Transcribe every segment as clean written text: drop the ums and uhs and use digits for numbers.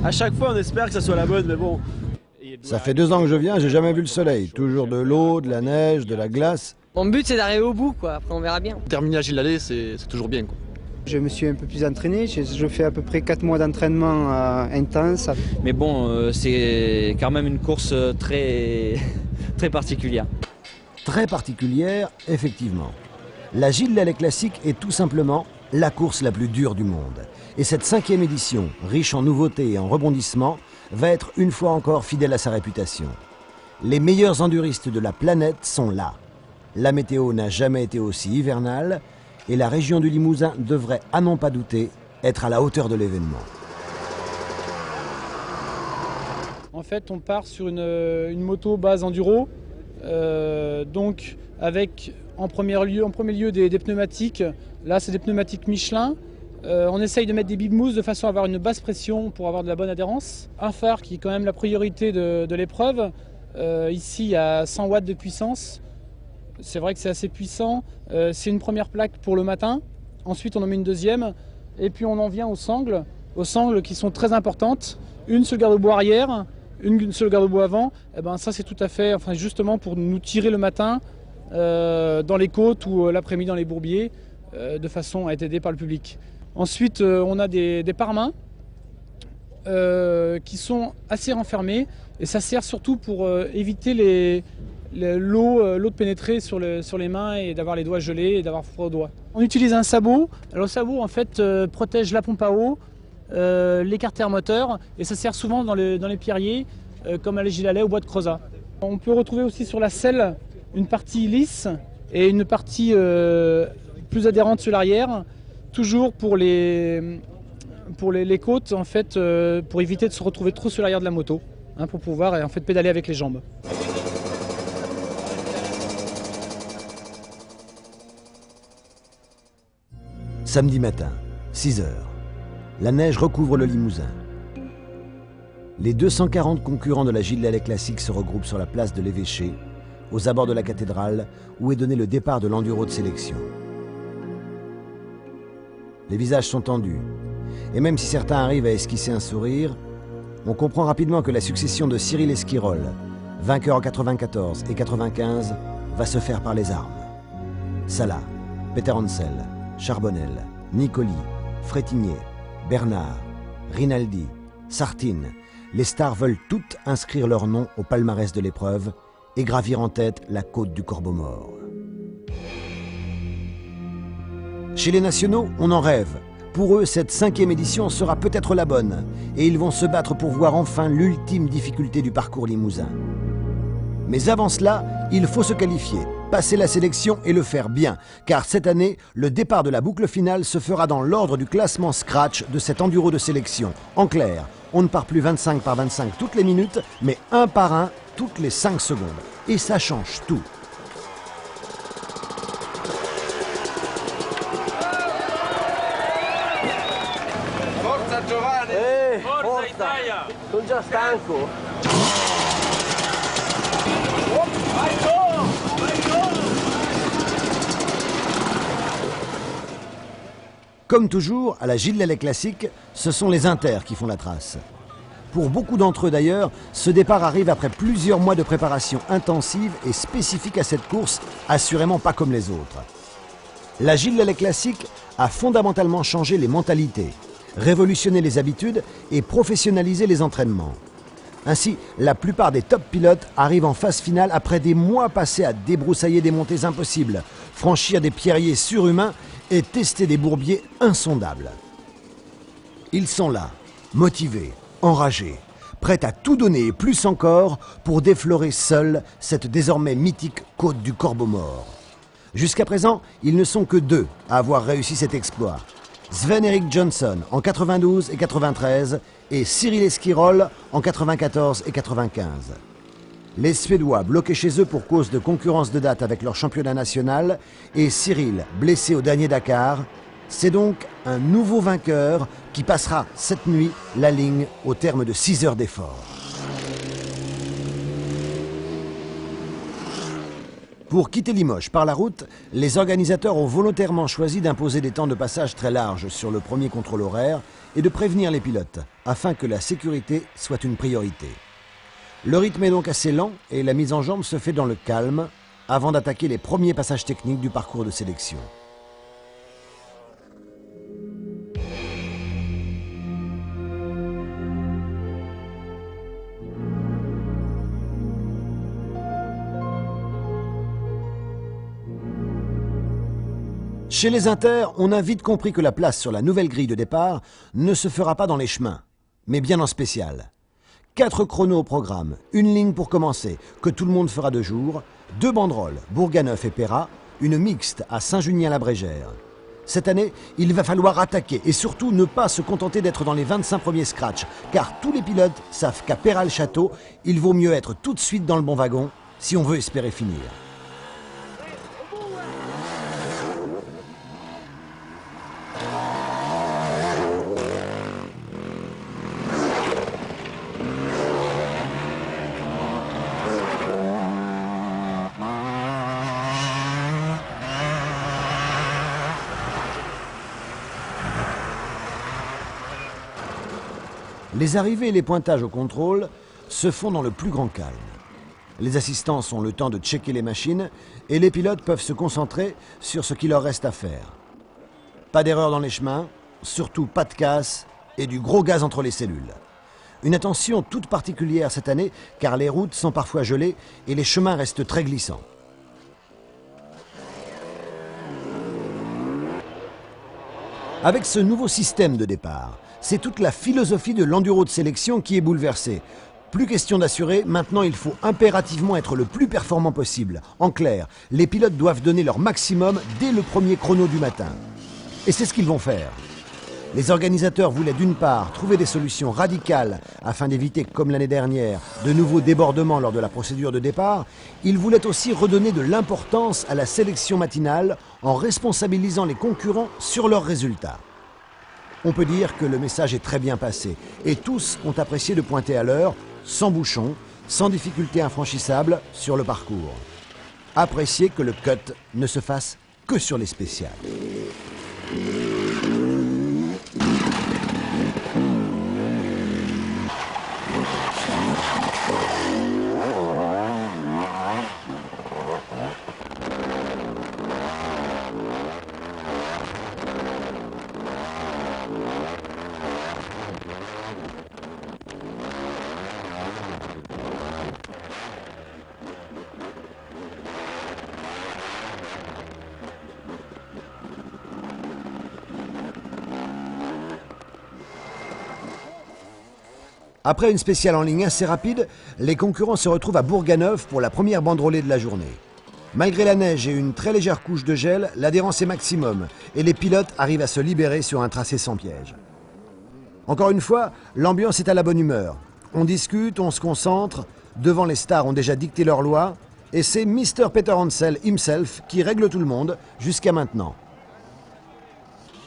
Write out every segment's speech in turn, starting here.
À chaque fois, on espère que ça soit la bonne, mais bon. Ça fait 2 ans que je viens, j'ai jamais vu le soleil. Toujours de l'eau, de la neige, de la glace. Mon but c'est d'arriver au bout, quoi. Après on verra bien. Terminer à Gilles-Lallé, c'est toujours bien, quoi. Je me suis un peu plus entraîné, je fais à peu près 4 mois d'entraînement intense. Mais bon, c'est quand même une course très, très particulière. Très particulière, effectivement. La Gilles-Lallé Classique est tout simplement la course la plus dure du monde. Et cette 5e édition, riche en nouveautés et en rebondissements, va être une fois encore fidèle à sa réputation. Les meilleurs enduristes de la planète sont là. La météo n'a jamais été aussi hivernale et la région du Limousin devrait, à n'en pas douter, être à la hauteur de l'événement. En fait, on part sur une moto base enduro, donc avec en premier lieu des pneumatiques. Là, c'est des pneumatiques Michelin. On essaye de mettre des bib mousse de façon à avoir une basse pression pour avoir de la bonne adhérence. Un phare qui est quand même la priorité de l'épreuve. Ici, il y a 100 watts de puissance. C'est vrai que c'est assez puissant. C'est une première plaque pour le matin. Ensuite, on en met une deuxième. Et puis, on en vient aux sangles qui sont très importantes. Une sur le garde-boue arrière, une sur le garde-boue avant. Et ben, ça, c'est tout à fait, enfin, justement pour nous tirer le matin dans les côtes ou l'après-midi dans les bourbiers, de façon à être aidé par le public. Ensuite, on a des pare-mains qui sont assez renfermés. Et ça sert surtout pour éviter l'eau de pénétrer sur les mains et d'avoir les doigts gelés et d'avoir froid aux doigts. On utilise un sabot. Alors le sabot en fait protège la pompe à eau, l'écarteur moteur et ça sert souvent dans les pierriers comme à la Gilles-Lallé au bois de Crozat. On peut retrouver aussi sur la selle une partie lisse et une partie plus adhérente sur l'arrière, toujours pour les côtes en fait, pour éviter de se retrouver trop sur l'arrière de la moto, hein, pour pouvoir en fait pédaler avec les jambes. Samedi matin, 6 heures. La neige recouvre le Limousin. Les 240 concurrents de la Gilles-Lallé Classique se regroupent sur la place de l'Évêché, aux abords de la cathédrale, où est donné le départ de l'enduro de sélection. Les visages sont tendus, et même si certains arrivent à esquisser un sourire, on comprend rapidement que la succession de Cyril Esquirol, vainqueur en 94 et 95, va se faire par les armes. Salah, Peter Hansel, Charbonnel, Nicoli, Frétigné, Bernard, Rinaldi, Sartine, les stars veulent toutes inscrire leur nom au palmarès de l'épreuve et gravir en tête la côte du Corbeau-Mort. Chez les nationaux, on en rêve. Pour eux, cette 5e édition sera peut-être la bonne et ils vont se battre pour voir enfin l'ultime difficulté du parcours limousin. Mais avant cela, il faut se qualifier, passer la sélection et le faire bien, car cette année, le départ de la boucle finale se fera dans l'ordre du classement scratch de cet enduro de sélection. En clair, on ne part plus 25 par 25 toutes les minutes, mais un par un toutes les 5 secondes. Et ça change tout. Forza Giovanni! Forza Italia! Sono già stanco! Comme toujours, à la Gilles-Lallé Classique, ce sont les inters qui font la trace. Pour beaucoup d'entre eux d'ailleurs, ce départ arrive après plusieurs mois de préparation intensive et spécifique à cette course, assurément pas comme les autres. La Gilles-Lallé Classique a fondamentalement changé les mentalités, révolutionné les habitudes et professionnalisé les entraînements. Ainsi, la plupart des top pilotes arrivent en phase finale après des mois passés à débroussailler des montées impossibles, franchir des pierriers surhumains et tester des bourbiers insondables. Ils sont là, motivés, enragés, prêts à tout donner et plus encore pour déflorer seuls cette désormais mythique côte du Corbeau-Mort. Jusqu'à présent, ils ne sont que 2 à avoir réussi cet exploit. Sven-Erik Johnson en 92 et 93 et Cyril Esquirol en 94 et 95. Les Suédois bloqués chez eux pour cause de concurrence de date avec leur championnat national et Cyril blessé au dernier Dakar, c'est donc un nouveau vainqueur qui passera cette nuit la ligne au terme de 6 heures d'effort. Pour quitter Limoges par la route, les organisateurs ont volontairement choisi d'imposer des temps de passage très larges sur le premier contrôle horaire et de prévenir les pilotes, afin que la sécurité soit une priorité. Le rythme est donc assez lent et la mise en jambe se fait dans le calme, avant d'attaquer les premiers passages techniques du parcours de sélection. Chez les Inters, on a vite compris que la place sur la nouvelle grille de départ ne se fera pas dans les chemins, mais bien en spécial. 4 chronos au programme, une ligne pour commencer, que tout le monde fera de jour, 2 banderoles, Bourganeuf et Pérat, une mixte à Saint-Junien-la-Brégère. Cette année, il va falloir attaquer et surtout ne pas se contenter d'être dans les 25 premiers scratchs, car tous les pilotes savent qu'à Pérat-le-Château, il vaut mieux être tout de suite dans le bon wagon si on veut espérer finir. Les arrivées et les pointages au contrôle se font dans le plus grand calme. Les assistants ont le temps de checker les machines et les pilotes peuvent se concentrer sur ce qu'il leur reste à faire. Pas d'erreur dans les chemins, surtout pas de casse et du gros gaz entre les cellules. Une attention toute particulière cette année car les routes sont parfois gelées et les chemins restent très glissants. Avec ce nouveau système de départ, c'est toute la philosophie de l'enduro de sélection qui est bouleversée. Plus question d'assurer, maintenant il faut impérativement être le plus performant possible. En clair, les pilotes doivent donner leur maximum dès le premier chrono du matin. Et c'est ce qu'ils vont faire. Les organisateurs voulaient d'une part trouver des solutions radicales afin d'éviter, comme l'année dernière, de nouveaux débordements lors de la procédure de départ. Ils voulaient aussi redonner de l'importance à la sélection matinale en responsabilisant les concurrents sur leurs résultats. On peut dire que le message est très bien passé et tous ont apprécié de pointer à l'heure, sans bouchon, sans difficulté infranchissable sur le parcours. Apprécier que le cut ne se fasse que sur les spéciales. Après une spéciale en ligne assez rapide, les concurrents se retrouvent à Bourganeuf pour la première banderolée de la journée. Malgré la neige et une très légère couche de gel, l'adhérence est maximum et les pilotes arrivent à se libérer sur un tracé sans piège. Encore une fois, l'ambiance est à la bonne humeur. On discute, on se concentre, devant les stars ont déjà dicté leurs lois et c'est Mr. Peter Hansel himself qui règle tout le monde jusqu'à maintenant.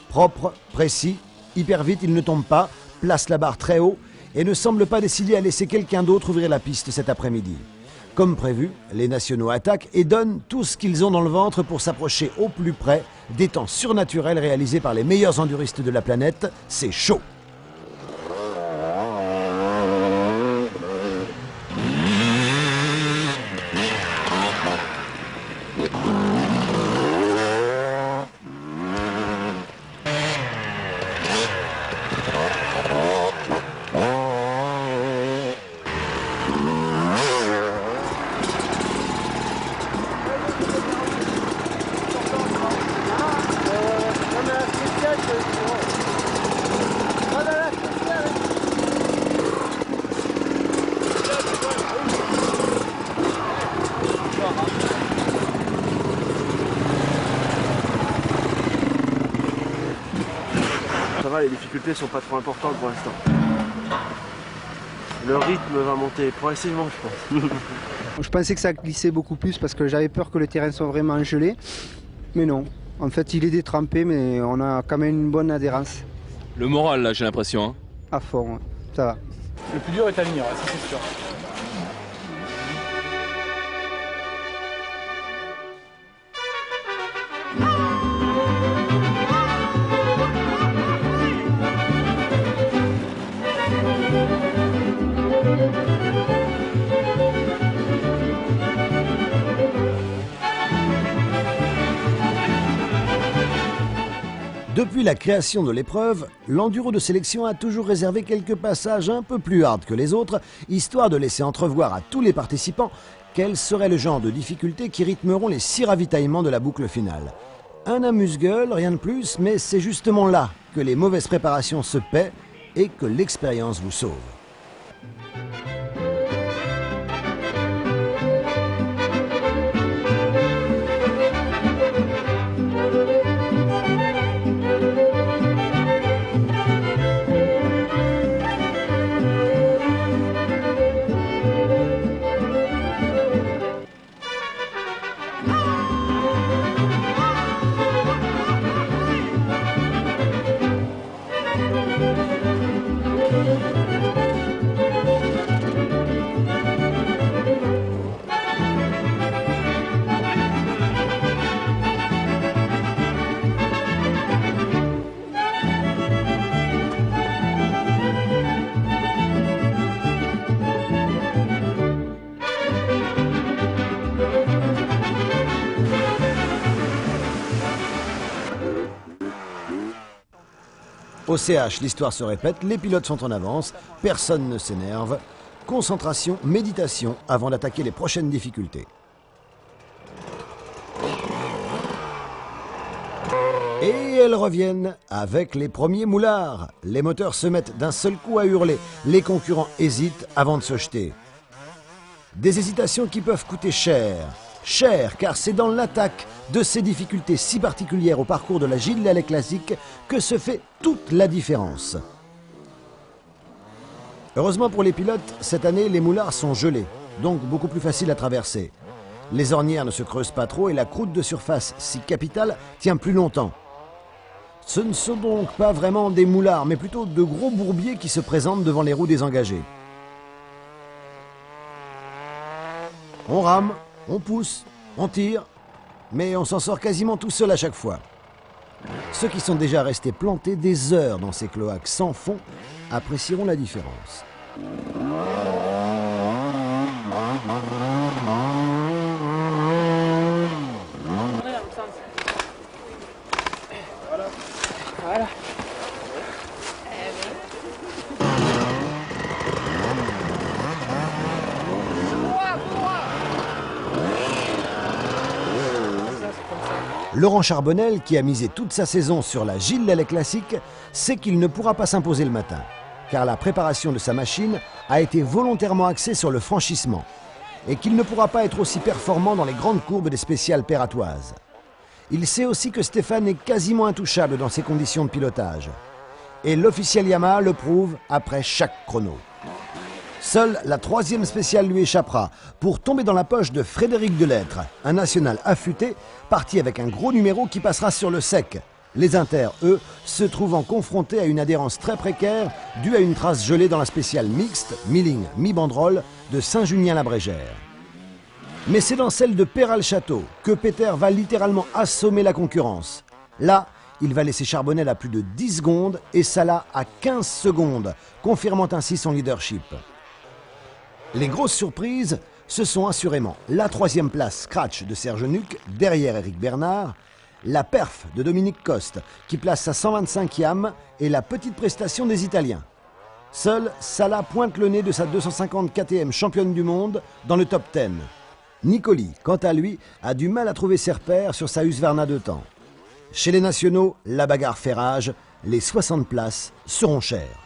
Propre, précis, hyper vite, il ne tombe pas, place la barre très haut et ne semble pas décidé à laisser quelqu'un d'autre ouvrir la piste cet après-midi. Comme prévu, les nationaux attaquent et donnent tout ce qu'ils ont dans le ventre pour s'approcher au plus près des temps surnaturels réalisés par les meilleurs enduristes de la planète. C'est chaud! Ça va, les difficultés sont pas trop importantes pour l'instant. Le rythme va monter progressivement, je pense. Je pensais que ça glissait beaucoup plus parce que j'avais peur que le terrain soit vraiment gelé. Mais non, en fait il est détrempé mais on a quand même une bonne adhérence. Le moral là, j'ai l'impression. Hein. À fond, ouais. Ça va. Le plus dur est à venir, ça c'est sûr. Depuis la création de l'épreuve, l'enduro de sélection a toujours réservé quelques passages un peu plus hard que les autres, histoire de laisser entrevoir à tous les participants quel serait le genre de difficultés qui rythmeront les 6 ravitaillements de la boucle finale. Un amuse-gueule, rien de plus, mais c'est justement là que les mauvaises préparations se paient et que l'expérience vous sauve. Au CH, l'histoire se répète, les pilotes sont en avance, personne ne s'énerve. Concentration, méditation avant d'attaquer les prochaines difficultés. Et elles reviennent avec les premiers moulards. Les moteurs se mettent d'un seul coup à hurler. Les concurrents hésitent avant de se jeter. Des hésitations qui peuvent coûter cher. Cher, car c'est dans l'attaque de ces difficultés si particulières au parcours de la Gilles Lallet Classique que se fait toute la différence. Heureusement pour les pilotes, cette année, les moulards sont gelés, donc beaucoup plus faciles à traverser. Les ornières ne se creusent pas trop et la croûte de surface, si capitale, tient plus longtemps. Ce ne sont donc pas vraiment des moulards, mais plutôt de gros bourbiers qui se présentent devant les roues désengagées. On rame, on pousse, on tire, mais on s'en sort quasiment tout seul à chaque fois. Ceux qui sont déjà restés plantés des heures dans ces cloaques sans fond apprécieront la différence. Voilà. Laurent Charbonnel, qui a misé toute sa saison sur la Gilles Lallet Classique, sait qu'il ne pourra pas s'imposer le matin, car la préparation de sa machine a été volontairement axée sur le franchissement, et qu'il ne pourra pas être aussi performant dans les grandes courbes des spéciales perratoises. Il sait aussi que Stéphane est quasiment intouchable dans ces conditions de pilotage, et l'officiel Yamaha le prouve après chaque chrono. Seule la 3e spéciale lui échappera pour tomber dans la poche de Frédéric Delettre, un national affûté, parti avec un gros numéro qui passera sur le sec. Les Inter, eux, se trouvant confrontés à une adhérence très précaire due à une trace gelée dans la spéciale mixte, mi-ligne, mi-banderole, de Saint-Junien-la-Brégère. Mais c'est dans celle de Péral-Château que Peter va littéralement assommer la concurrence. Là, il va laisser Charbonnel à plus de 10 secondes et Salah à 15 secondes, confirmant ainsi son leadership. Les grosses surprises, ce sont assurément la 3e place scratch de Serge Nuc derrière Éric Bernard, la perf de Dominique Coste qui place sa 125e et la petite prestation des Italiens. Seul Salah pointe le nez de sa 254e championne du monde dans le top 10. Nicoli, quant à lui, a du mal à trouver ses repères sur sa Husqvarna de temps. Chez les nationaux, la bagarre fait rage, les 60 places seront chères.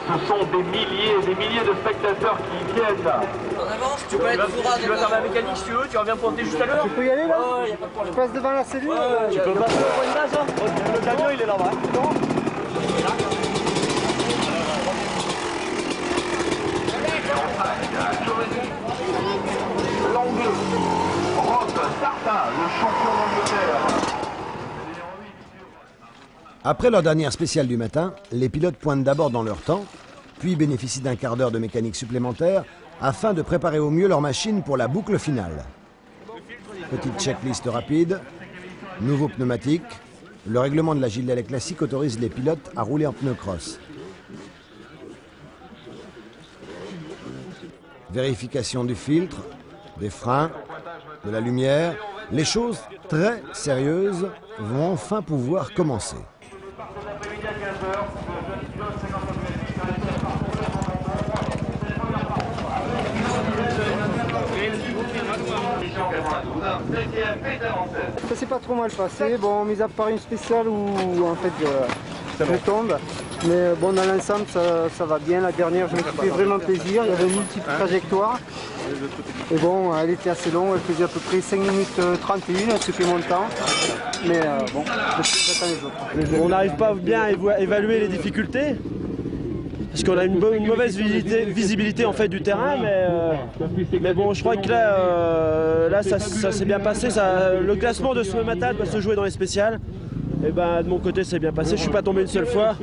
Ce sont des milliers et des milliers de spectateurs qui viennent. En avance, tu peux être tout Tu vas faire la mécanique si tu veux, tu reviens pointer juste à l'heure. Je peux y aller là? Oh, y a pas de problème. Je passe devant la cellule? Tu peux passer au point de base, hein. Le camion il est là-bas. L'anglais, Rob Sarta, le champion d'Angleterre. Après leur dernière spéciale du matin, les pilotes pointent d'abord dans leur temps, puis bénéficient d'un quart d'heure de mécanique supplémentaire afin de préparer au mieux leur machine pour la boucle finale. Petite checklist rapide, nouveau pneumatique. Le règlement de la Gilles Lelec classique autorise les pilotes à rouler en pneu cross. Vérification du filtre, des freins, de la lumière. Les choses très sérieuses vont enfin pouvoir commencer. Ça s'est pas trop mal passé, bon, mis à part une spéciale où en fait je tombe. Mais bon, dans l'ensemble, ça va bien. La dernière, je me suis fait vraiment plaisir. Il y avait une multiple trajectoire. Et bon, elle était assez longue, elle faisait à peu près 5 minutes 31, c'était mon temps. Mais bon, j'attends les autres. On n'arrive pas bien à évaluer les difficultés. Parce qu'on a une mauvaise visibilité en fait du terrain, mais bon, je crois que là ça s'est bien passé. Le classement de ce matin va se jouer dans les spéciales. Et ben de mon côté, c'est bien passé. Je suis pas tombé une seule fois.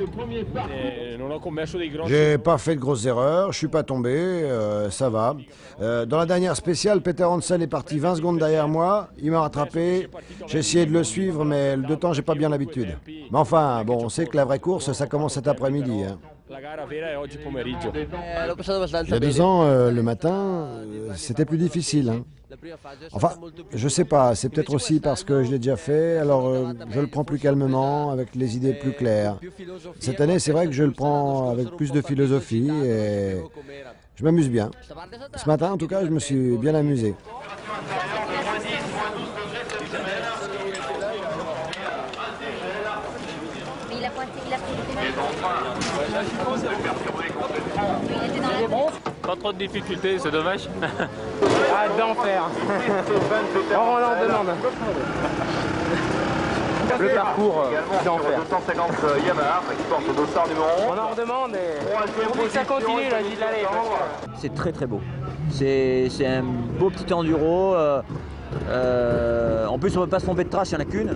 J'ai pas fait de grosses erreurs, je suis pas tombé, ça va. Dans la dernière spéciale, Peter Hansen est parti 20 secondes derrière moi, il m'a rattrapé, j'ai essayé de le suivre, mais de temps, j'ai pas bien l'habitude. Mais enfin, bon, on sait que la vraie course, ça commence cet après-midi. Hein. Il y a 2 ans, le matin, c'était plus difficile. Hein. Enfin, je sais pas, c'est peut-être aussi parce que je l'ai déjà fait, alors je le prends plus calmement, avec les idées plus claires. Cette année, c'est vrai que je le prends avec plus de philosophie et je m'amuse bien. Ce matin, en tout cas, je me suis bien amusé. Il a pointé, il a pris il était dans la bombe. Pas trop de difficultés, c'est dommage. Ah, d'enfer. On leur demande. Le parcours d'enfer. 250 Yamaha qui porte le dossard numéro 11. On en redemande et ça continue la Gilles Lelec. C'est très très beau. C'est un beau petit enduro. En plus, on ne peut pas se tromper de trace, il n'y en a qu'une.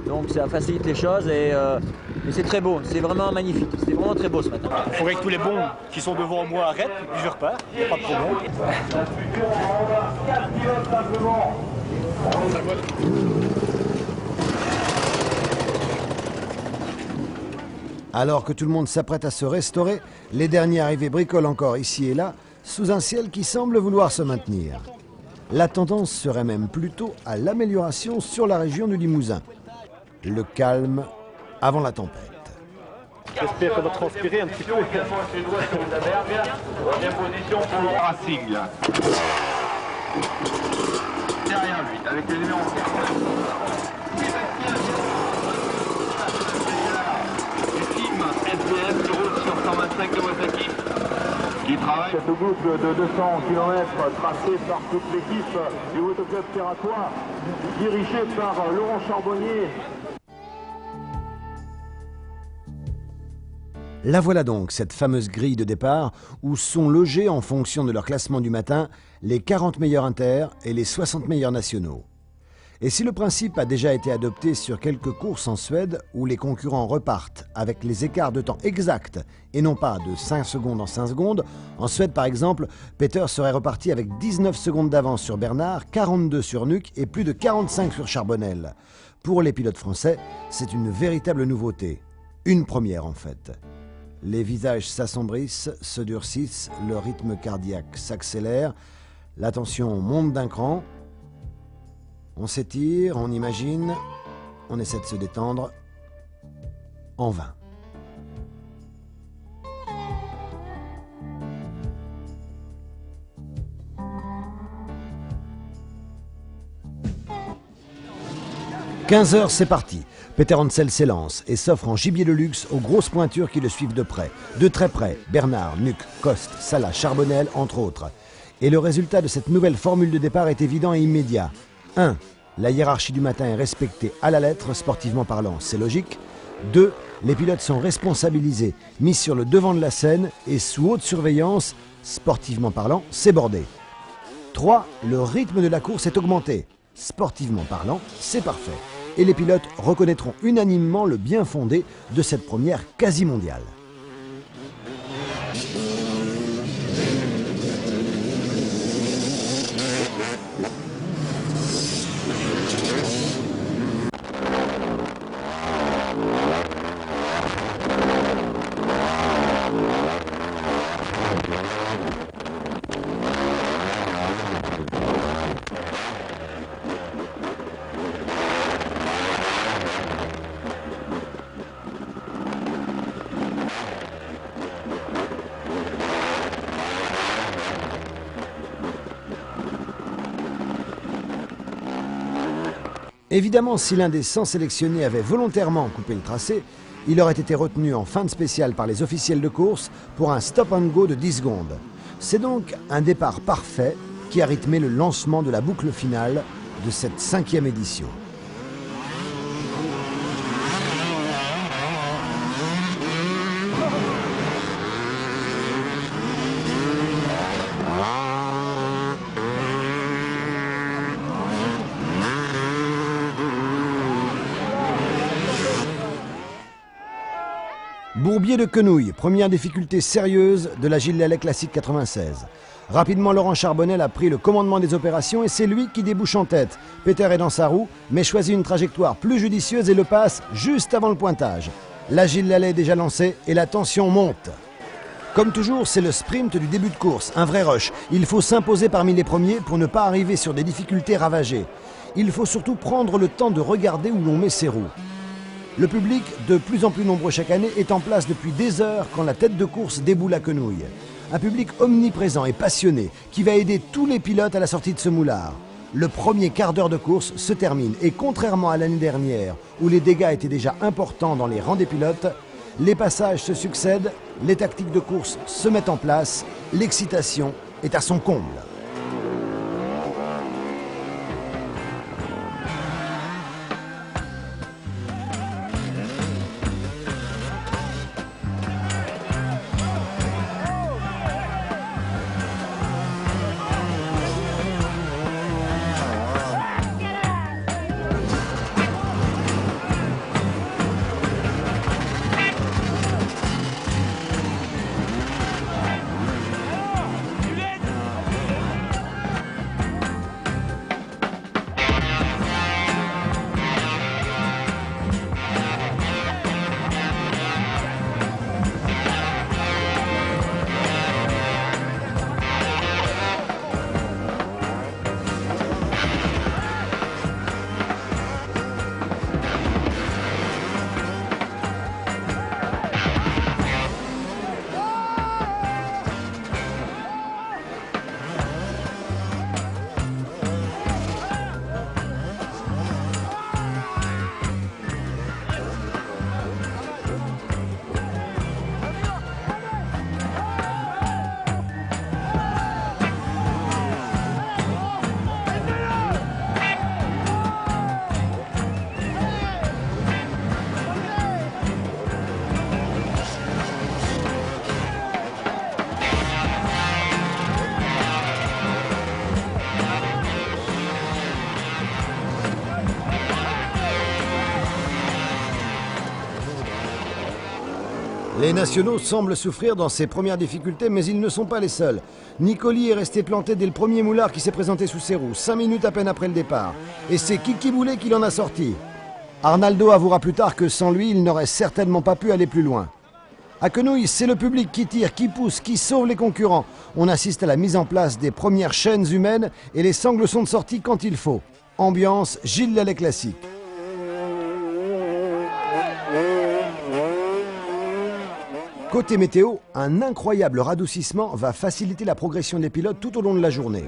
Donc ça facilite les choses et c'est très beau. C'est vraiment magnifique. C'est vraiment très beau ce matin. Il faudrait que tous les bons qui sont devant moi arrêtent, puis je repars. Il n'y a pas de problème. Alors que tout le monde s'apprête à se restaurer, les derniers arrivés bricolent encore ici et là, sous un ciel qui semble vouloir se maintenir. La tendance serait même plutôt à l'amélioration sur la région du Limousin. Le calme avant la tempête. J'espère qu'on va transpirer un petit peu. Deuxième position pour Racing. Derrière lui, avec le numéro 4. Team SDF qui roule sur 125 Kawasaki. Qui travaille cette boucle de 200 km tracée par toute l'équipe du Motoclub Terratois, dirigée par Laurent Charbonnier. La voilà donc, cette fameuse grille de départ où sont logés en fonction de leur classement du matin les 40 meilleurs inter et les 60 meilleurs nationaux. Et si le principe a déjà été adopté sur quelques courses en Suède où les concurrents repartent avec les écarts de temps exacts et non pas de 5 secondes en 5 secondes, en Suède par exemple, Peter serait reparti avec 19 secondes d'avance sur Bernard, 42 sur Nuc et plus de 45 sur Charbonnel. Pour les pilotes français, c'est une véritable nouveauté. Une première en fait. Les visages s'assombrissent, se durcissent, le rythme cardiaque s'accélère, la tension monte d'un cran. On s'étire, on imagine, on essaie de se détendre, en vain. 15 h, c'est parti. Peter Hansel s'élance et s'offre en gibier de luxe aux grosses pointures qui le suivent de près. De très près, Bernard, Nuc, Coste, Salah, Charbonnel, entre autres. Et le résultat de cette nouvelle formule de départ est évident et immédiat. 1. La hiérarchie du matin est respectée à la lettre, sportivement parlant, c'est logique. 2. Les pilotes sont responsabilisés, mis sur le devant de la scène et sous haute surveillance, sportivement parlant, c'est bordé. 3. Le rythme de la course est augmenté. Sportivement parlant, c'est parfait. Et les pilotes reconnaîtront unanimement le bien fondé de cette première quasi mondiale. Évidemment, si l'un des 100 sélectionnés avait volontairement coupé le tracé, il aurait été retenu en fin de spéciale par les officiels de course pour un stop and go de 10 secondes. C'est donc un départ parfait qui a rythmé le lancement de la boucle finale de cette 5e édition. Bourbier de Quenouille, première difficulté sérieuse de la Gilles Lelais Classique 96. Rapidement, Laurent Charbonnel a pris le commandement des opérations et c'est lui qui débouche en tête. Peter est dans sa roue, mais choisit une trajectoire plus judicieuse et le passe juste avant le pointage. La Gilles Lelais est déjà lancée et la tension monte. Comme toujours, c'est le sprint du début de course, un vrai rush. Il faut s'imposer parmi les premiers pour ne pas arriver sur des difficultés ravagées. Il faut surtout prendre le temps de regarder où l'on met ses roues. Le public, de plus en plus nombreux chaque année, est en place depuis des heures quand la tête de course déboule à Quenouille. Un public omniprésent et passionné qui va aider tous les pilotes à la sortie de ce moulard. Le premier quart d'heure de course se termine et contrairement à l'année dernière où les dégâts étaient déjà importants dans les rangs des pilotes, les passages se succèdent, les tactiques de course se mettent en place, l'excitation est à son comble. Les nationaux semblent souffrir dans ces premières difficultés, mais ils ne sont pas les seuls. Nicoli est resté planté dès le premier moulard qui s'est présenté sous ses roues, 5 minutes à peine après le départ. Et c'est Kiki Boulet qui l'en a sorti. Arnaldo avouera plus tard que sans lui, il n'aurait certainement pas pu aller plus loin. À Quenouille, c'est le public qui tire, qui pousse, qui sauve les concurrents. On assiste à la mise en place des premières chaînes humaines et les sangles sont de sortie quand il faut. Ambiance Gilles Lelais Classique. Côté météo, un incroyable radoucissement va faciliter la progression des pilotes tout au long de la journée.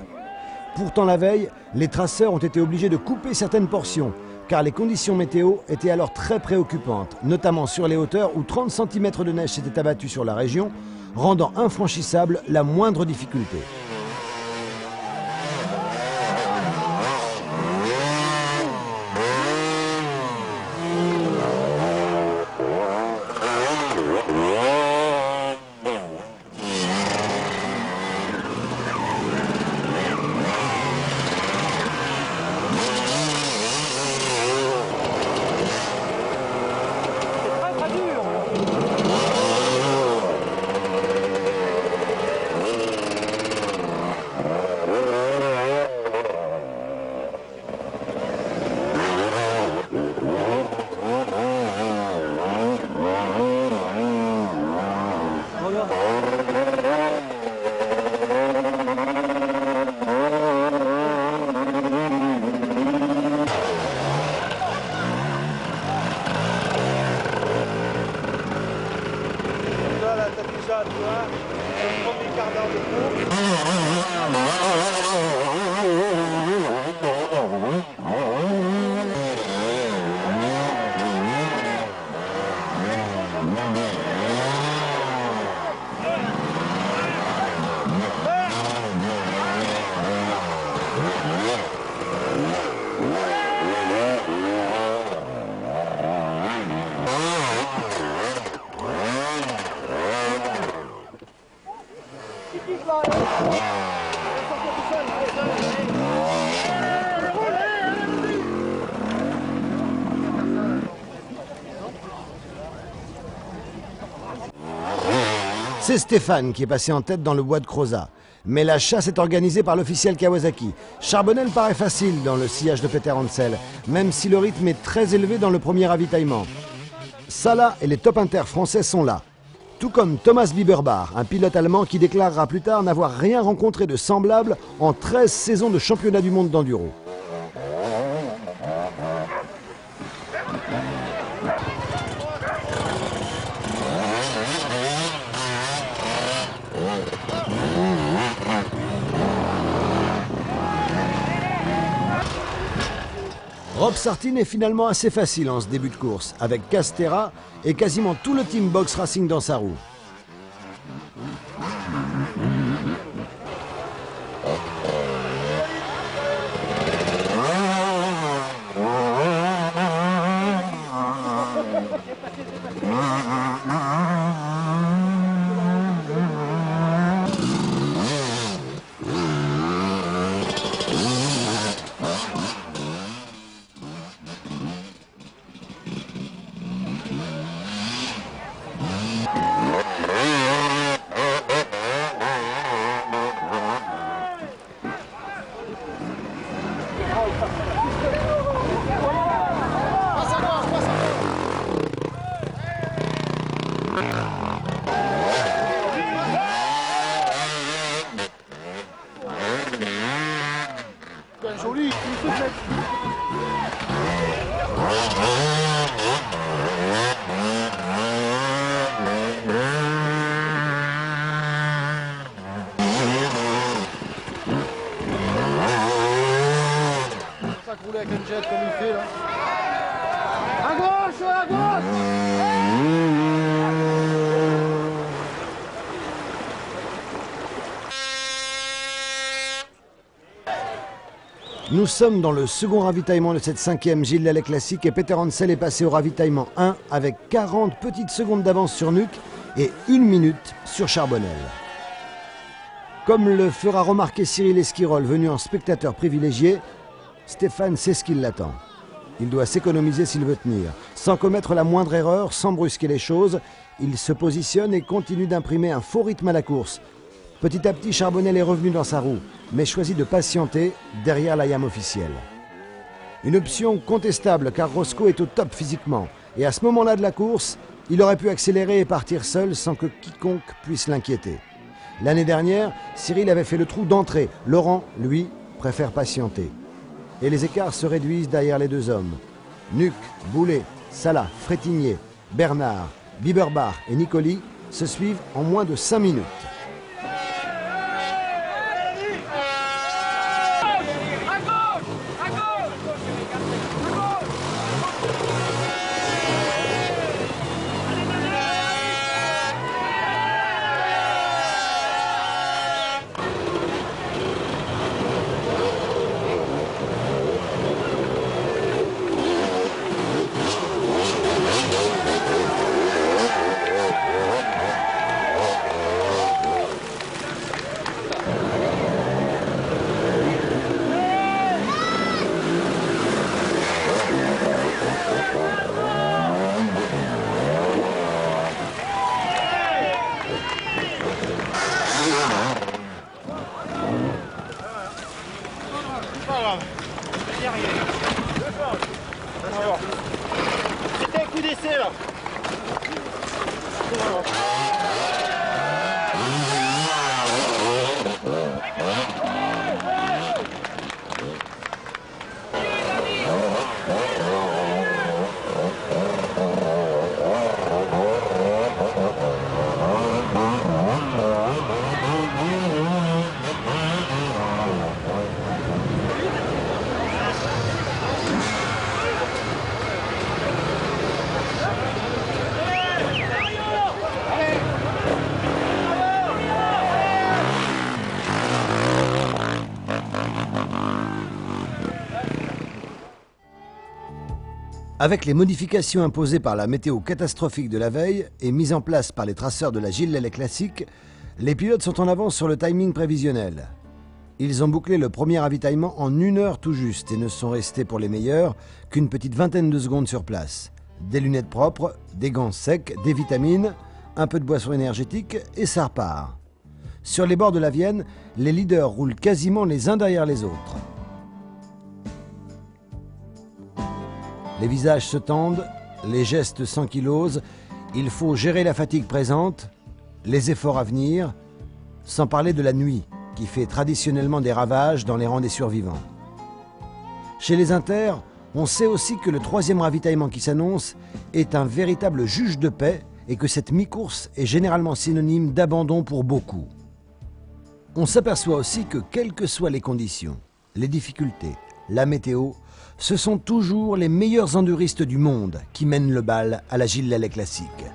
Pourtant la veille, les traceurs ont été obligés de couper certaines portions, car les conditions météo étaient alors très préoccupantes, notamment sur les hauteurs où 30 cm de neige s'étaient abattus sur la région, rendant infranchissable la moindre difficulté. C'est Stéphane qui est passé en tête dans le bois de Crozat. Mais la chasse est organisée par l'officiel Kawasaki. Charbonnel paraît facile dans le sillage de Peter Hansel, même si le rythme est très élevé dans le premier ravitaillement. Salah et les top inter français sont là. Tout comme Thomas Biberbach, un pilote allemand qui déclarera plus tard n'avoir rien rencontré de semblable en 13 saisons de championnat du monde d'enduro. Rob Sartine est finalement assez facile en ce début de course, avec Castera et quasiment tout le team Box Racing dans sa roue. Avec une jet comme il fait là. À gauche, à gauche. Nous sommes dans le second ravitaillement de cette 5e Gilles Lallet Classique et Peter Hansel est passé au ravitaillement 1 avec 40 petites secondes d'avance sur Nuc et 1 minute sur Charbonnel. Comme le fera remarquer Cyril Esquirol, venu en spectateur privilégié, Stéphane sait ce qui l'attend. Il doit s'économiser s'il veut tenir. Sans commettre la moindre erreur, sans brusquer les choses, il se positionne et continue d'imprimer un faux rythme à la course. Petit à petit, Charbonnel est revenu dans sa roue, mais choisit de patienter derrière la yam officielle. Une option contestable car Roscoe est au top physiquement. Et à ce moment-là de la course, il aurait pu accélérer et partir seul sans que quiconque puisse l'inquiéter. L'année dernière, Cyril avait fait le trou d'entrée. Laurent, lui, préfère patienter. Et les écarts se réduisent derrière les deux hommes. Nuc, Boulet, Salah, Frétinier, Bernard, Biberbach et Nicoli se suivent en moins de 5 minutes. Avec les modifications imposées par la météo catastrophique de la veille et mises en place par les traceurs de la Gilles Lelais Classique, les pilotes sont en avance sur le timing prévisionnel. Ils ont bouclé le premier ravitaillement en 1 heure tout juste et ne sont restés pour les meilleurs qu'une petite vingtaine de secondes sur place. Des lunettes propres, des gants secs, des vitamines, un peu de boisson énergétique et ça repart. Sur les bords de la Vienne, les leaders roulent quasiment les uns derrière les autres. Les visages se tendent, les gestes s'ankylosent, il faut gérer la fatigue présente, les efforts à venir, sans parler de la nuit, qui fait traditionnellement des ravages dans les rangs des survivants. Chez les Inters, on sait aussi que le 3e ravitaillement qui s'annonce est un véritable juge de paix et que cette mi-course est généralement synonyme d'abandon pour beaucoup. On s'aperçoit aussi que quelles que soient les conditions, les difficultés, la météo, ce sont toujours les meilleurs enduristes du monde qui mènent le bal à la Gilles Lelais Classique.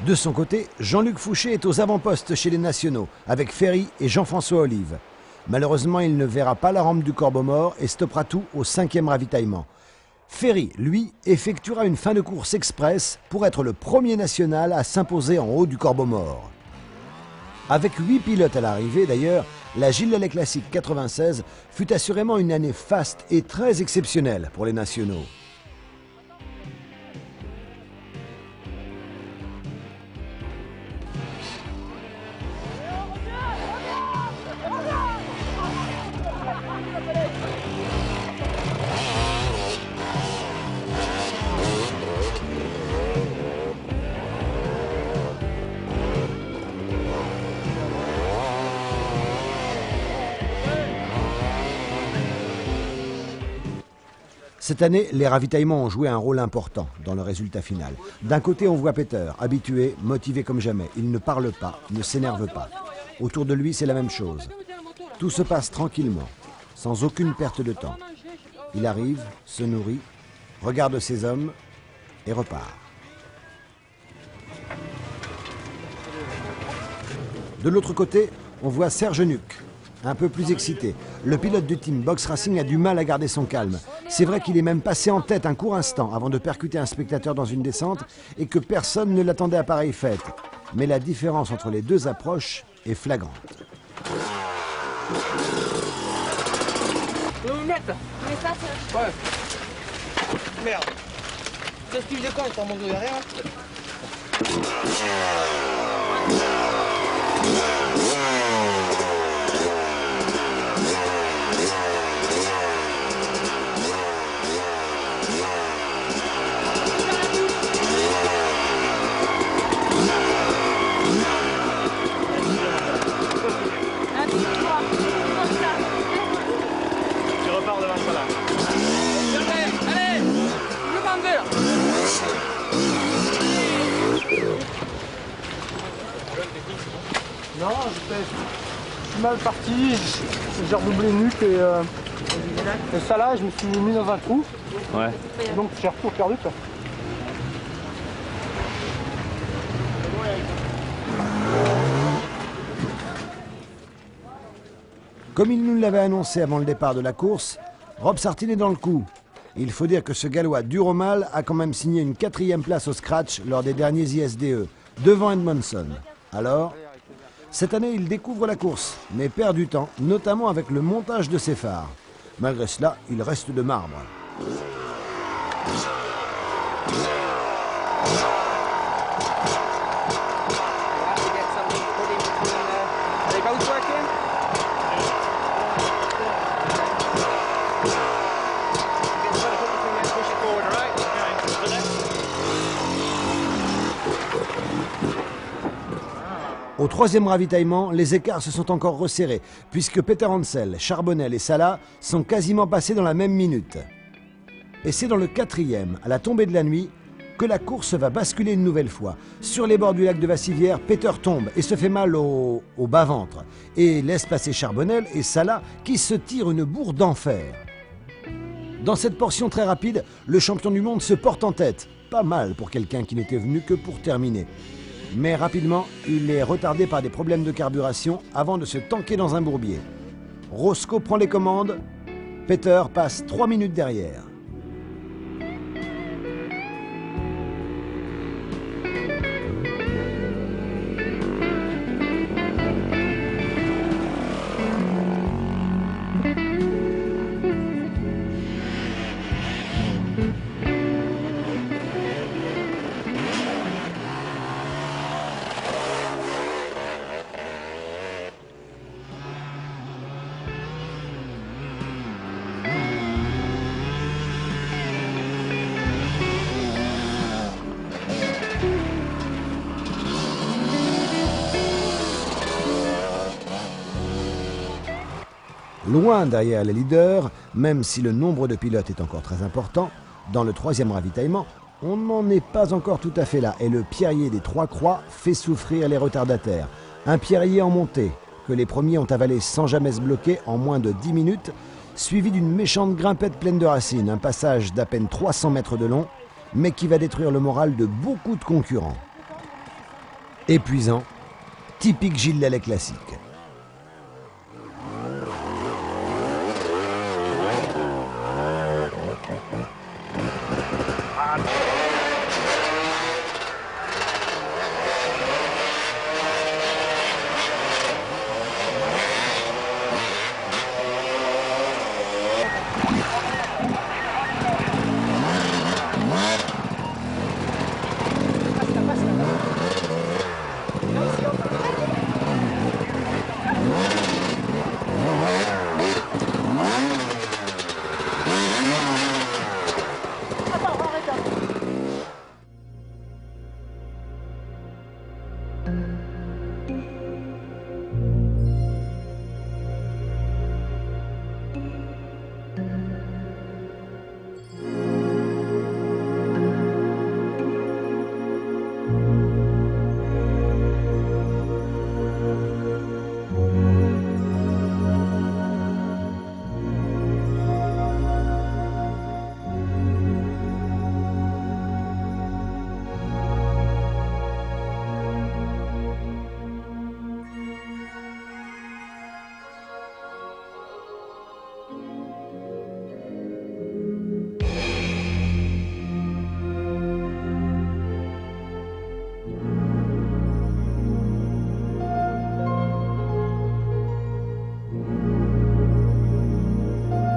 De son côté, Jean-Luc Fouché est aux avant-postes chez les Nationaux, avec Ferry et Jean-François Olive. Malheureusement, il ne verra pas la rampe du Corbeau-Mort et stoppera tout au 5e ravitaillement. Ferry, lui, effectuera une fin de course express pour être le premier national à s'imposer en haut du Corbeau-Mort. Avec 8 pilotes à l'arrivée, d'ailleurs, la Gilles Lelais Classique 96 fut assurément une année faste et très exceptionnelle pour les Nationaux. Cette année, les ravitaillements ont joué un rôle important dans le résultat final. D'un côté, on voit Peter, habitué, motivé comme jamais. Il ne parle pas, ne s'énerve pas. Autour de lui, c'est la même chose. Tout se passe tranquillement, sans aucune perte de temps. Il arrive, se nourrit, regarde ses hommes et repart. De l'autre côté, on voit Serge Nuc, un peu plus excité. Le pilote du team Box Racing a du mal à garder son calme. C'est vrai qu'il est même passé en tête un court instant avant de percuter un spectateur dans une descente et que personne ne l'attendait à pareille fête. Mais la différence entre les deux approches est flagrante. Ouais. Merde. Qu'est-ce que tu faisais quand il t'en manque de derrière? Tu repars devant ça là. Allez, le banc vert. Non, je suis mal parti, j'ai redoublé nuque et ça là, je me suis mis dans un trou. Ouais. Donc j'ai tout perdu quoi. Comme il nous l'avait annoncé avant le départ de la course, Rob Sartin est dans le coup. Il faut dire que ce Gallois dur au mal a quand même signé une 4e place au scratch lors des derniers ISDE, devant Edmondson. Alors, cette année, il découvre la course, mais perd du temps, notamment avec le montage de ses phares. Malgré cela, il reste de marbre. Au 3e ravitaillement, les écarts se sont encore resserrés, puisque Peter Hansel, Charbonnel et Salah sont quasiment passés dans la même minute. Et c'est dans le 4e, à la tombée de la nuit, que la course va basculer une nouvelle fois. Sur les bords du lac de Vassivière, Peter tombe et se fait mal au bas-ventre, et laisse passer Charbonnel et Salah qui se tirent une bourre d'enfer. Dans cette portion très rapide, le champion du monde se porte en tête. Pas mal pour quelqu'un qui n'était venu que pour terminer. Mais rapidement, il est retardé par des problèmes de carburation avant de se tanker dans un bourbier. Roscoe prend les commandes, Peter passe 3 minutes derrière. Loin derrière les leaders, même si le nombre de pilotes est encore très important, dans le 3e ravitaillement, on n'en est pas encore tout à fait là et le pierrier des 3 Croix fait souffrir les retardataires. Un pierrier en montée, que les premiers ont avalé sans jamais se bloquer en moins de 10 minutes, suivi d'une méchante grimpette pleine de racines, un passage d'à peine 300 mètres de long, mais qui va détruire le moral de beaucoup de concurrents. Épuisant, typique Gilles Lelais classique.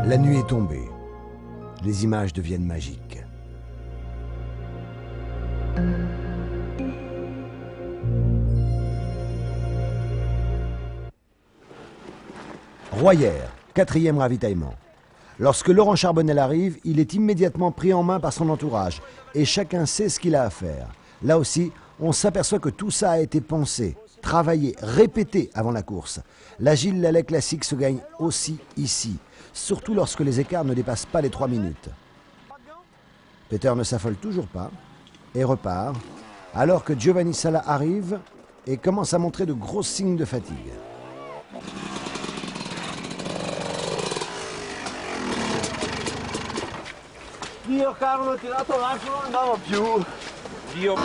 La nuit est tombée. Les images deviennent magiques. Royère, 4e ravitaillement. Lorsque Laurent Charbonnel arrive, il est immédiatement pris en main par son entourage et chacun sait ce qu'il a à faire. Là aussi, on s'aperçoit que tout ça a été pensé, travaillé, répété avant la course. La Gilles Lelais classique se gagne aussi ici, surtout lorsque les écarts ne dépassent pas les 3 minutes. Peter ne s'affole toujours pas et repart, alors que Giovanni Sala arrive et commence à montrer de gros signes de fatigue. Dio cavolo, ho tirato l'arco, non andavo più. Dio.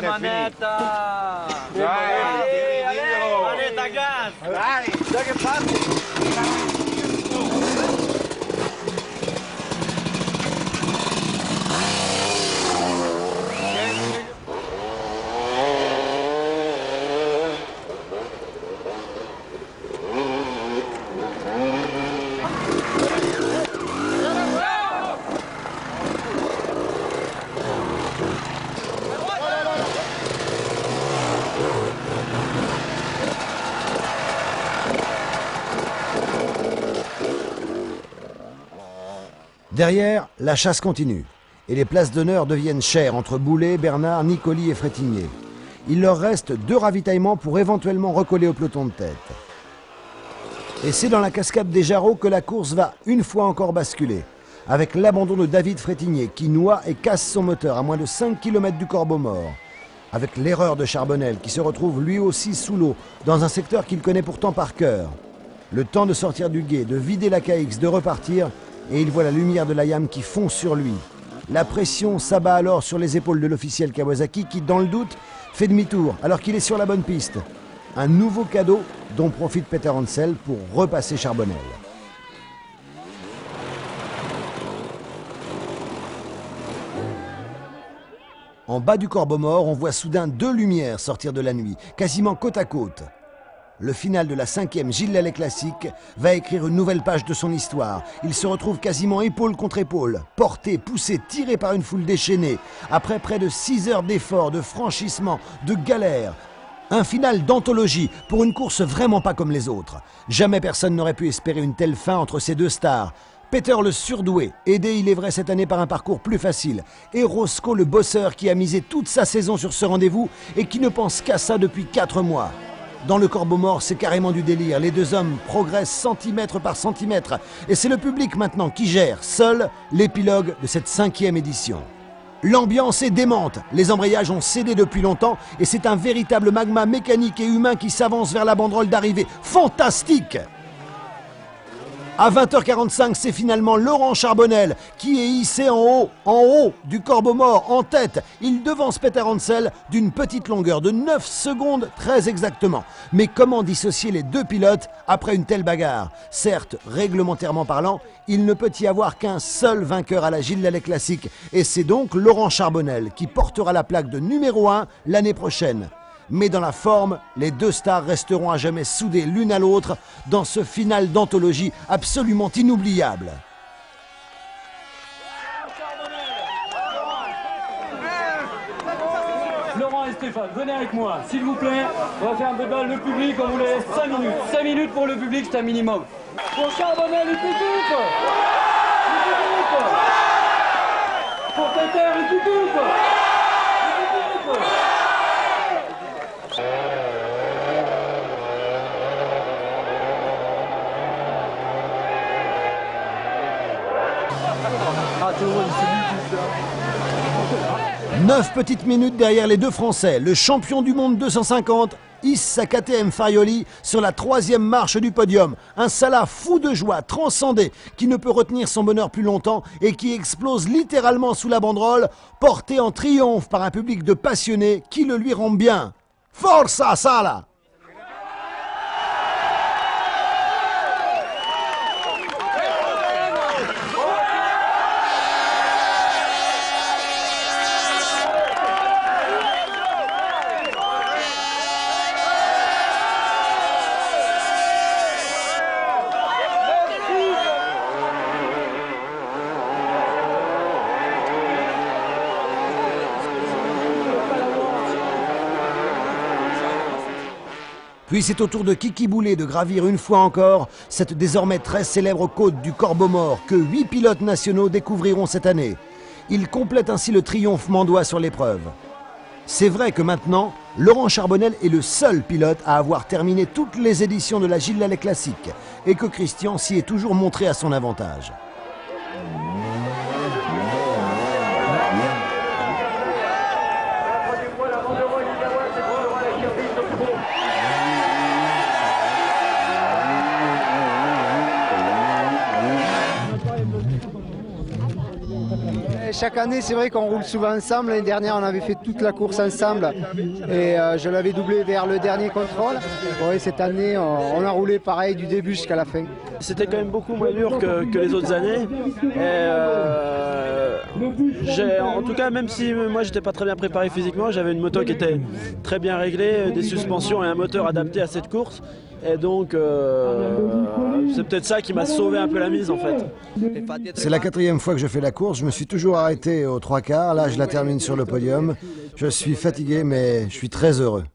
Manetta! Manetta gas! Dai, dai che fate? Derrière, la chasse continue et les places d'honneur deviennent chères entre Boulet, Bernard, Nicoli et Frétigné. Il leur reste 2 ravitaillements pour éventuellement recoller au peloton de tête. Et c'est dans la cascade des Jarreaux que la course va une fois encore basculer, avec l'abandon de David Frétigné qui noie et casse son moteur à moins de 5 km du Corbeau-Mort, avec l'erreur de Charbonnel qui se retrouve lui aussi sous l'eau dans un secteur qu'il connaît pourtant par cœur. Le temps de sortir du gué, de vider la KX, de repartir, et il voit la lumière de la Yam qui fond sur lui. La pression s'abat alors sur les épaules de l'officiel Kawasaki qui, dans le doute, fait demi-tour alors qu'il est sur la bonne piste. Un nouveau cadeau dont profite Peter Hansel pour repasser Charbonnel. En bas du Corbeau-Mort, on voit soudain 2 lumières sortir de la nuit, quasiment côte à côte. Le final de la 5e Gilles Lallet Classique va écrire une nouvelle page de son histoire. Il se retrouve quasiment épaule contre épaule, porté, poussé, tiré par une foule déchaînée, après près de 6 heures d'efforts, de franchissement, de galère. Un final d'anthologie pour une course vraiment pas comme les autres. Jamais personne n'aurait pu espérer une telle fin entre ces 2 stars. Peter le surdoué, aidé il est vrai cette année par un parcours plus facile, et Roscoe le bosseur qui a misé toute sa saison sur ce rendez-vous et qui ne pense qu'à ça depuis 4 mois. Dans le Corbeau-Mort, c'est carrément du délire. Les 2 hommes progressent centimètre par centimètre. Et c'est le public maintenant qui gère, seul, l'épilogue de cette 5e édition. L'ambiance est démente. Les embrayages ont cédé depuis longtemps et c'est un véritable magma mécanique et humain qui s'avance vers la banderole d'arrivée. Fantastique! À 20h45, c'est finalement Laurent Charbonnel qui est hissé en haut du Corbeau-Mort, en tête. Il devance Peter Hansel d'une petite longueur de 9 secondes très exactement. Mais comment dissocier les 2 pilotes après une telle bagarre? Certes, réglementairement parlant, il ne peut y avoir qu'un seul vainqueur à la Gilles Lallet Classique. Et c'est donc Laurent Charbonnel qui portera la plaque de numéro 1 l'année prochaine. Mais dans la forme, les 2 stars resteront à jamais soudées l'une à l'autre dans ce final d'anthologie absolument inoubliable. Laurent et Stéphane, venez avec moi, s'il vous plaît. On va faire un peu de balle, le public, on vous laisse 5 minutes. 5 minutes pour le public, c'est un minimum. Pour Charbonnel, il tout. Pour Peter, il tout. Neuf petites minutes derrière les 2 Français, le champion du monde 250 hisse sa KTM Farioli sur la 3e marche du podium. Un Salah fou de joie, transcendé, qui ne peut retenir son bonheur plus longtemps et qui explose littéralement sous la banderole, porté en triomphe par un public de passionnés qui le lui rend bien. Forza Salah! Puis c'est au tour de Kiki Boulet de gravir une fois encore cette désormais très célèbre côte du Corbeau-Mort que 8 pilotes nationaux découvriront cette année. Il complète ainsi le triomphe mandois sur l'épreuve. C'est vrai que maintenant, Laurent Charbonnel est le seul pilote à avoir terminé toutes les éditions de la Gilles Lallet Classique et que Christian s'y est toujours montré à son avantage. Chaque année, c'est vrai qu'on roule souvent ensemble. L'année dernière, on avait fait toute la course ensemble et je l'avais doublé vers le dernier contrôle. Oui, cette année, on a roulé pareil du début jusqu'à la fin. C'était quand même beaucoup moins dur que les autres années. En tout cas, même si moi j'étais pas très bien préparé physiquement, j'avais une moto qui était très bien réglée, des suspensions et un moteur adapté à cette course. Et donc, c'est peut-être ça qui m'a sauvé un peu la mise en fait. C'est la 4e fois que je fais la course. Je me suis toujours arrêté aux 3/4. Là, je la termine sur le podium. Je suis fatigué, mais je suis très heureux.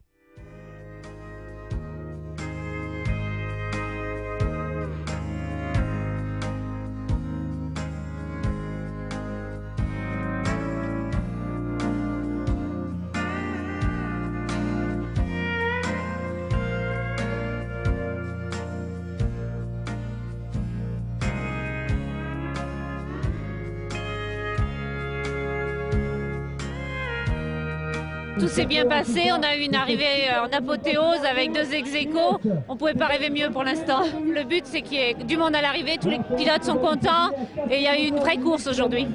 Tout s'est bien passé, on a eu une arrivée en apothéose avec 2 ex-aequo. On ne pouvait pas rêver mieux pour l'instant. Le but c'est qu'il y ait du monde à l'arrivée, tous les pilotes sont contents et il y a eu une vraie course aujourd'hui.